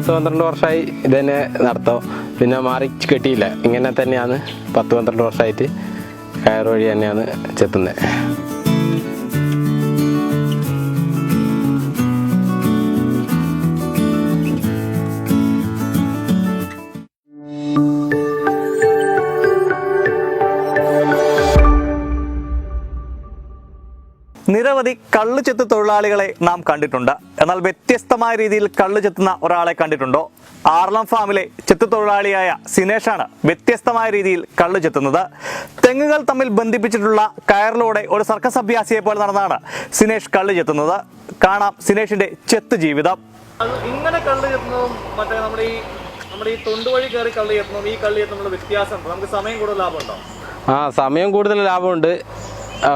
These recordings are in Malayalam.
10-12 വർഷമായി ഇതന്നെ നടത്താം. പിന്നെ മാറി കെട്ടിയില്ല. ഇങ്ങനെ തന്നെയാണ് 10-12 വർഷമായിട്ട് കയർ വഴി തന്നെയാണ് ചെത്തുന്നത്. നിരവധി കള്ള് ചെത്ത് തൊഴിലാളികളെ നാം കണ്ടിട്ടുണ്ട്. എന്നാൽ വ്യത്യസ്തമായ രീതിയിൽ കള്ള് ചെത്തുന്ന ഒരാളെ കണ്ടിട്ടുണ്ടോ? ആർളം ഫാമിലെ ചെത്തു തൊഴിലാളിയായ സിനേഷാണ് വ്യത്യസ്തമായ രീതിയിൽ കള്ള് ചെത്തുന്നത്. തെങ്ങുകൾ തമ്മിൽ ബന്ധിപ്പിച്ചിട്ടുള്ള കയറിലൂടെ ഒരു സർക്കസ് അഭ്യാസിയെ പോലെ നടന്നാണ് സിനേഷ് കള്ള് ചെത്തുന്നത്. കാണാം സിനേഷിന്റെ ചെത്ത് ജീവിതം. ഇങ്ങനെ കള്ള് ചെത്തുന്നതും മറ്റേ നമ്മുടെ ഈ തൊണ്ട് വഴി കയറി കള്ള് ചെത്തുന്നതും ഈ കള്ള് ചെത്തുന്നുള്ള വ്യത്യാസം, നമുക്ക് സമയം കൂടുതൽ ലാഭമുണ്ടോ? സമയം കൂടുതൽ ലാഭമുണ്ട്.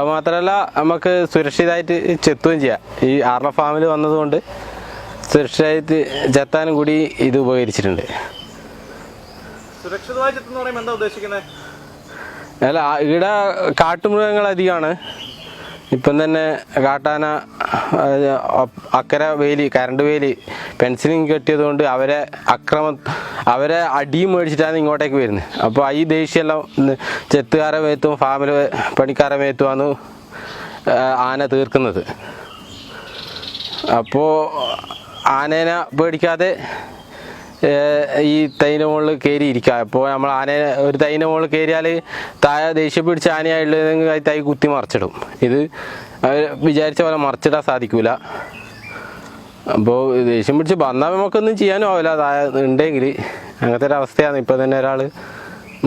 മാത്രമല്ല നമുക്ക് സുരക്ഷിതമായിട്ട് ചെത്തുകയും ചെയ്യാം. ഈ ആർളം ഫാമിൽ വന്നതുകൊണ്ട് സുരക്ഷിതമായിട്ട് ചെത്താനും കൂടി ഇത് ഉപകരിച്ചിട്ടുണ്ട്. സുരക്ഷിതമായി ചെത്തുന്ന പറയുമ്പോൾ എന്താ ഉദ്ദേശിക്കുന്നത്? അല്ല, ഇവിടെ കാട്ടുമൃഗങ്ങൾ അധികമാണ്. ഇപ്പം തന്നെ കാട്ടാന, അക്കരെ വേലി, കറണ്ട് വേലി പെൻസിലിങ് കെട്ടിയതുകൊണ്ട് അവരെ അടിയും മേടിച്ചിട്ടാണ് ഇങ്ങോട്ടേക്ക് വരുന്നത്. അപ്പോൾ ഈ ദേഷ്യമെല്ലാം ചെത്തുകാരെ മേത്തും ഫാമിൽ പണിക്കാരെ മേത്തുമാണ് ആന തീർക്കുന്നത്. അപ്പോൾ ആനേനെ പേടിക്കാതെ ഈ തൈൻ്റെ മുകളിൽ കയറി ഇരിക്കുക. അപ്പോൾ നമ്മൾ ആനയെ ഒരു തൈൻ്റെ മുകളിൽ കയറിയാൽ താഴെ ദേഷ്യം പിടിച്ച ആനയായിട്ടുള്ളതെങ്കിൽ ആ തൈ കുത്തി മറിച്ചിടും. ഇത് വിചാരിച്ച പോലെ മറിച്ചിടാൻ സാധിക്കില്ല. അപ്പോൾ ദേഷ്യം പിടിച്ച് വന്നാൽ നമുക്കൊന്നും ചെയ്യാനും ആവില്ല. താഴെ ഉണ്ടെങ്കിൽ അങ്ങനത്തെ ഒരു അവസ്ഥയാണ്. ഇപ്പോൾ തന്നെ ഒരാൾ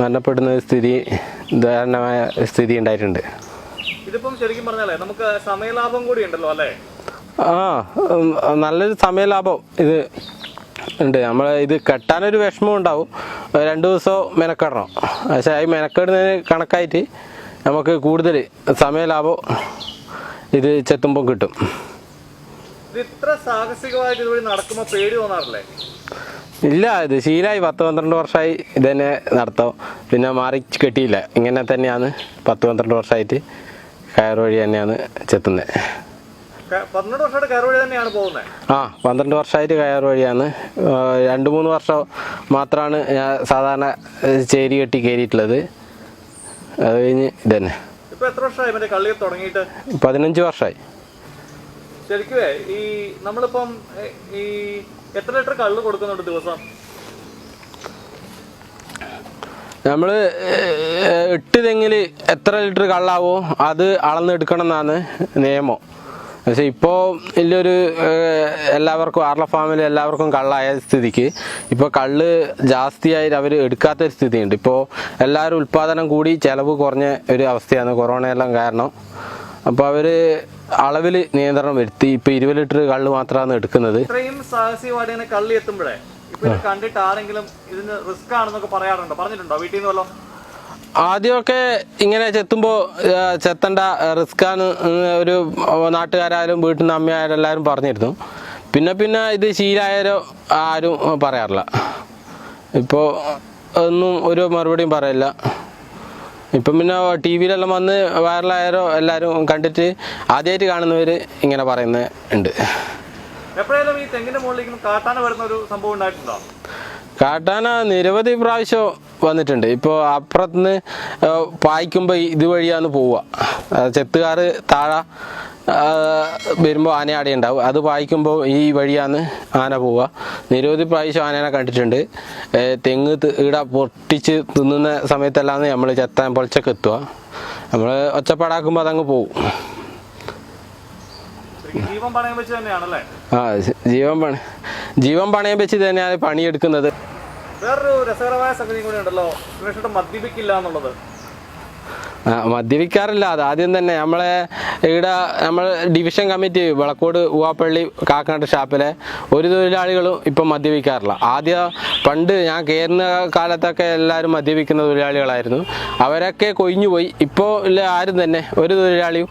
മരണപ്പെടുന്ന ദാരുണമായ സ്ഥിതി ഉണ്ടായിട്ടുണ്ട്. ഇതിപ്പം ശരിക്കും പറഞ്ഞാലേ നമുക്ക് സമയലാഭം കൂടി ഉണ്ടല്ലോ അല്ലേ? നല്ലൊരു സമയലാഭം ഇത് ഉണ്ട്. നമ്മൾ ഇത് കെട്ടാനൊരു വിഷമം ഉണ്ടാവും. 2 ദിവസം മെനക്കെടണം. പക്ഷേ ഈ മെനക്കെടുന്നതിന് കണക്കായിട്ട് നമുക്ക് കൂടുതൽ സമയലാഭം ഇത് ചെത്തുമ്പോൾ കിട്ടും. ഇത്ര സാഹസികമായിട്ട് ഇതുവഴി നടക്കുമ്പോൾ പേടി തോന്നാറില്ലേ? ഇല്ല, ഇത് ശീലമായി. 10-12 വർഷമായി ഇതന്നെ നടത്താം. പിന്നെ മാറി കെട്ടിയില്ല. ഇങ്ങനെ തന്നെയാണ് 10-12 വർഷമായിട്ട് കയർ വഴി തന്നെയാണ് ചെത്തുന്നത്. 12 വർഷമായിട്ട് കയർ വഴി തന്നെയാണ് പോകുന്നത്? 12 വർഷമായിട്ട് കയർ വഴിയാണ്. 2-3 വർഷം മാത്രമാണ് ഞാൻ സാധാരണ ചേരി കെട്ടി കയറിയിട്ടുള്ളത്. അത് കഴിഞ്ഞ് ഇതന്നെ. ഇപ്പൊ എത്ര വർഷമായി മറ്റേ കള്ളി തുടങ്ങിയിട്ട്? 15 വർഷമായി. ശരിക്കും ഈ നമ്മളിപ്പം ഈ എത്ര ലിറ്റർ കള്ള് കൊടുക്കുന്നുണ്ട് ദിവസം? നമ്മൾ 8 തെങ്ങിൽ എത്ര ലിറ്റർ കള്ളാവോ അത് അളന്നെടുക്കണം എന്നാണ് നിയമം. പക്ഷേ ഇപ്പോൾ വലിയൊരു എല്ലാവർക്കും ആർളം ഫാമിൽ എല്ലാവർക്കും കള്ളായ സ്ഥിതിക്ക് ഇപ്പോൾ കള്ള് ജാസ്തിയായി അവർ എടുക്കാത്തൊരു സ്ഥിതിയുണ്ട്. ഇപ്പോൾ എല്ലാവരും ഉൽപ്പാദനം കൂടി ചിലവ് കുറഞ്ഞ ഒരു അവസ്ഥയാണ് കൊറോണയെല്ലാം കാരണം. അപ്പോൾ അവർ അളവിൽ നിയന്ത്രണം വരുത്തി. ഇപ്പോൾ 20 ലിറ്റർ കള്ള് മാത്രമാണ് എടുക്കുന്നത്. ഇത്രയും സാഹസികമായിട്ട് കള്ളി എത്തുമ്പോഴേ ഇപ്പൊ കണ്ടിട്ട് ആരെങ്കിലും ഇതിന് റിസ്ക് ആണെന്നൊക്കെ പറയാറുണ്ടോ? പറഞ്ഞിട്ടുണ്ടോ വീട്ടിൽ നിന്ന് വല്ലോ? ആദ്യമൊക്കെ ഇങ്ങനെ ചെത്തുമ്പോൾ ചെത്തേണ്ട റിസ്ക്കാണ് ഒരു നാട്ടുകാരായാലും വീട്ടിൽ നിന്ന് അമ്മയായാലും എല്ലാവരും പറഞ്ഞിരുന്നു. പിന്നെ ഇത് ശീലമായാലോ ആരും പറയാറില്ല. ഇപ്പോൾ ഒന്നും ഒരു മറുപടിയും പറയില്ല. ഇപ്പം പിന്നെ TV-യിലെല്ലാം വന്ന് വൈറലായാലോ എല്ലാവരും കണ്ടിട്ട് ആദ്യമായിട്ട് കാണുന്നവർ ഇങ്ങനെ പറയുന്നത് ഉണ്ട്. എപ്പോഴേലും ഈ തെങ്ങിന്റെ മുകളിലേക്ക് കാട്ടാന വരുന്ന ഒരു സംഭവം ഉണ്ടായിട്ടുണ്ടോ? കാട്ടാന നിരവധി പ്രാവശ്യം വന്നിട്ടുണ്ട്. ഇപ്പോൾ അപ്പുറത്തുനിന്ന് പായിക്കുമ്പോൾ ഇതുവഴിയാണ് പോവുക. ചെത്തുകാർ താഴെ വരുമ്പോൾ ആന ആടെ ഉണ്ടാവും. അത് പായിക്കുമ്പോൾ ഈ വഴിയാണ് ആന പോവുക. നിരവധി പ്രാവശ്യം ആനേനെ കണ്ടിട്ടുണ്ട്. തെങ്ങ് ഇവിടെ പൊട്ടിച്ച് തിന്നുന്ന സമയത്തെല്ലാം നമ്മൾ ചെത്താൻ പൊളിച്ചൊക്കെ എത്തുക. നമ്മൾ ഒച്ചപ്പാടാക്കുമ്പോൾ അതങ്ങ് പോവും. ജീവൻ പണയം വെച്ച് തന്നെയാണ് പണിയെടുക്കുന്നത്. വേറൊരു രസകരമായ സംഗതി കൂടി ഉണ്ടല്ലോ, മദ്യപിക്കില്ല എന്നുള്ളത്. മദ്യപിക്കാറില്ല. അത് ആദ്യം തന്നെ നമ്മൾ ഡിവിഷൻ കമ്മിറ്റി വളക്കോട് ഊവാപ്പള്ളി കാക്കനാട്ട് ഷാപ്പിലെ ഒരു തൊഴിലാളികളും ഇപ്പം മദ്യപിക്കാറില്ല. പണ്ട് ഞാൻ കയറുന്ന കാലത്തൊക്കെ എല്ലാവരും മദ്യപിക്കുന്ന തൊഴിലാളികളായിരുന്നു. അവരൊക്കെ കൊഴിഞ്ഞു പോയി. ഇപ്പോൾ ഇല്ല, ആരും തന്നെ ഒരു തൊഴിലാളിയും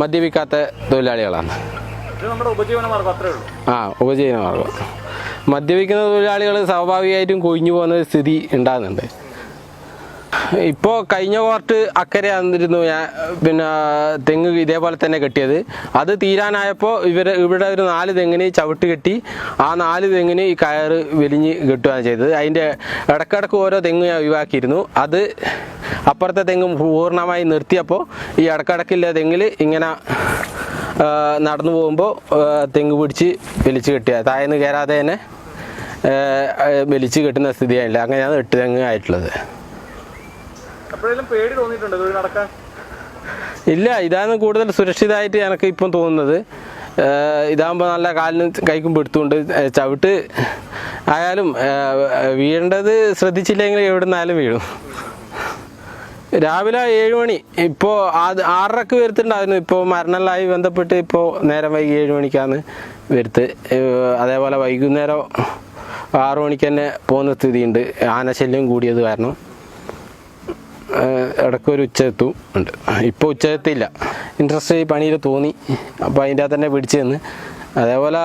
മദ്യപിക്കാത്ത തൊഴിലാളികളാണ്. ഉപജീവനമാർഗം. മദ്യപിക്കുന്ന തൊഴിലാളികൾ സ്വാഭാവികമായിട്ടും കൊഴിഞ്ഞു പോകുന്ന സ്ഥിതി ഉണ്ടാകുന്നുണ്ട്. ഇപ്പോൾ കഴിഞ്ഞ ക്വാർട്ട് അക്കരെ വന്നിരുന്നു ഞാൻ പിന്നെ തെങ്ങ് ഇതേപോലെ തന്നെ കെട്ടിയത്. അത് തീരാനായപ്പോൾ ഇവിടെ ഒരു 4 തെങ്ങിന് ചവിട്ട് കെട്ടി ആ 4 തെങ്ങിന് ഈ കയറ് വലിഞ്ഞ് കെട്ടുകയാണ് ചെയ്തത്. അതിൻ്റെ ഇടക്കിടക്ക് ഓരോ തെങ്ങ് ഞാൻ ഒഴിവാക്കിയിരുന്നു. അത് അപ്പുറത്തെ തെങ്ങ് പൂർണ്ണമായി നിർത്തിയപ്പോൾ ഈ ഇടക്കിടക്കില്ല തെങ്ങിൽ ഇങ്ങനെ നടന്നു പോകുമ്പോൾ തെങ്ങ് പിടിച്ച് വലിച്ച് കെട്ടിയ താഴേന്ന് കയറാതെ തന്നെ വലിച്ച് കെട്ടുന്ന സ്ഥിതിയായില്ല. അങ്ങനെയാണ് 8 തെങ്ങ് ആയിട്ടുള്ളത്. എപ്പോഴെങ്കിലും പേടി തോന്നിയിട്ടുണ്ടോ ഇത് നടക്കാൻ? ഇല്ല, ഇതാണ് കൂടുതൽ സുരക്ഷിതമായിട്ട് എനിക്ക് ഇപ്പം തോന്നുന്നത്. ഇതാകുമ്പോൾ നല്ല കാലിനും കൈക്കും പിടുത്തുകൊണ്ട് ചവിട്ട് ആയാലും വീഴേണ്ടത് ശ്രദ്ധിച്ചില്ലെങ്കിൽ എവിടെ നിന്നാലും വീഴും. രാവിലെ 7 മണി, ഇപ്പോൾ 6:30 വരുത്തുണ്ടായിരുന്നു. ഇപ്പോൾ മരണമെല്ലായി ബന്ധപ്പെട്ട് ഇപ്പോൾ നേരം വൈകി 7 മണിക്കാണ് വരുത്ത്. അതേപോലെ വൈകുന്നേരം 6 മണിക്ക് തന്നെ പോകുന്ന സ്ഥിതിയുണ്ട്. ആനശല്യം കൂടിയത് കാരണം ഇടയ്ക്കൊരു ഉച്ചയെത്തും ഉണ്ട്. ഇപ്പോൾ ഉച്ചയെത്തില്ല. ഇൻട്രസ്റ്റ് ഈ പണിയിൽ തോന്നി, അപ്പോൾ അതിൻ്റെ തന്നെ പിടിച്ചു നിന്ന്. അതേപോലെ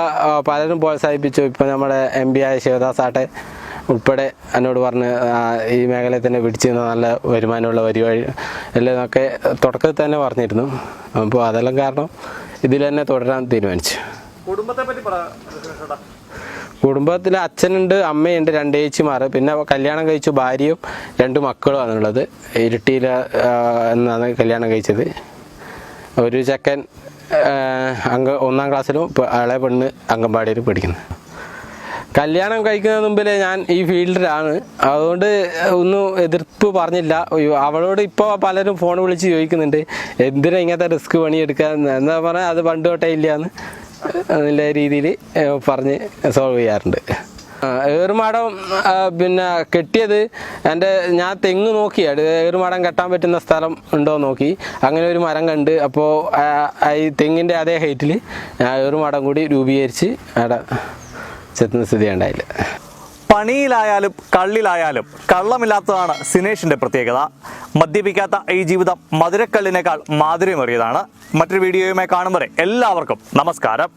പലരും പ്രോത്സാഹിപ്പിച്ചു. ഇപ്പോൾ നമ്മുടെ MP ആയ ശിവദാസ് ആട്ടെ ഉൾപ്പെടെ എന്നോട് പറഞ്ഞ് ഈ മേഖലയിൽ തന്നെ പിടിച്ചു നിന്ന് നല്ല വരുമാനമുള്ള പരിപാടി എല്ലാം എന്നൊക്കെ തുടക്കത്തിൽ തന്നെ പറഞ്ഞിരുന്നു. അപ്പോൾ അതെല്ലാം കാരണം ഇതിൽ തന്നെ തുടരാൻ തീരുമാനിച്ചു. കുടുംബത്തെ പറ്റി കുടുംബത്തിൽ അച്ഛനുണ്ട്, അമ്മയുണ്ട്, 2 ചേച്ചിമാർ, പിന്നെ കല്യാണം കഴിച്ചു ഭാര്യയും 2 മക്കളുമാണുള്ളത്. ഇരിട്ടിയിൽ എന്നാണ് കല്യാണം കഴിച്ചത്. ഒരു ചെക്കൻ 1ാം ക്ലാസ്സിലും ഇളയ പെണ്ണ് അംഗൻവാടിയിൽ പഠിക്കുന്നു. കല്യാണം കഴിക്കുന്നതിന് മുമ്പിൽ ഞാൻ ഈ ഫീൽഡിലാണ്, അതുകൊണ്ട് ഒന്നും എതിർപ്പ് പറഞ്ഞില്ല. അവളോട് ഇപ്പോൾ പലരും ഫോൺ വിളിച്ച് ചോദിക്കുന്നുണ്ട് എന്തിനാ ഇങ്ങനത്തെ റിസ്ക് പണിയെടുക്കാൻ എന്താ പറഞ്ഞാൽ അത് പണ്ട് തൊട്ടേ ഇല്ലയെന്ന് നല്ല രീതിയിൽ പറഞ്ഞ് സോൾവ് ചെയ്യാറുണ്ട്. ഏറുമാടം പിന്നെ കെട്ടിയത് ഞാൻ തെങ്ങ് നോക്കി ഏറുമാടം കെട്ടാൻ പറ്റുന്ന സ്ഥലം ഉണ്ടോ നോക്കി. അങ്ങനെ ഒരു മരം കണ്ട് അപ്പോൾ ഈ തെങ്ങിൻ്റെ അതേ ഹൈറ്റിൽ ഏറുമാടം കൂടി രൂപീകരിച്ച് അവിടെ ചെത്തുന്ന സ്ഥിതി ഉണ്ടായില്ല. പണിയിലായാലും കള്ളിലായാലും കള്ളമില്ലാത്തതാണ് സിനേഷിന്റെ പ്രത്യേകത. മദ്യപിക്കാത്ത ഈ ജീവിതം മധുരക്കള്ളിനേക്കാൾ മാധുര്യമേറിയതാണ്. മറ്റൊരു വീഡിയോയുമായി കാണും വരെ എല്ലാവർക്കും നമസ്കാരം.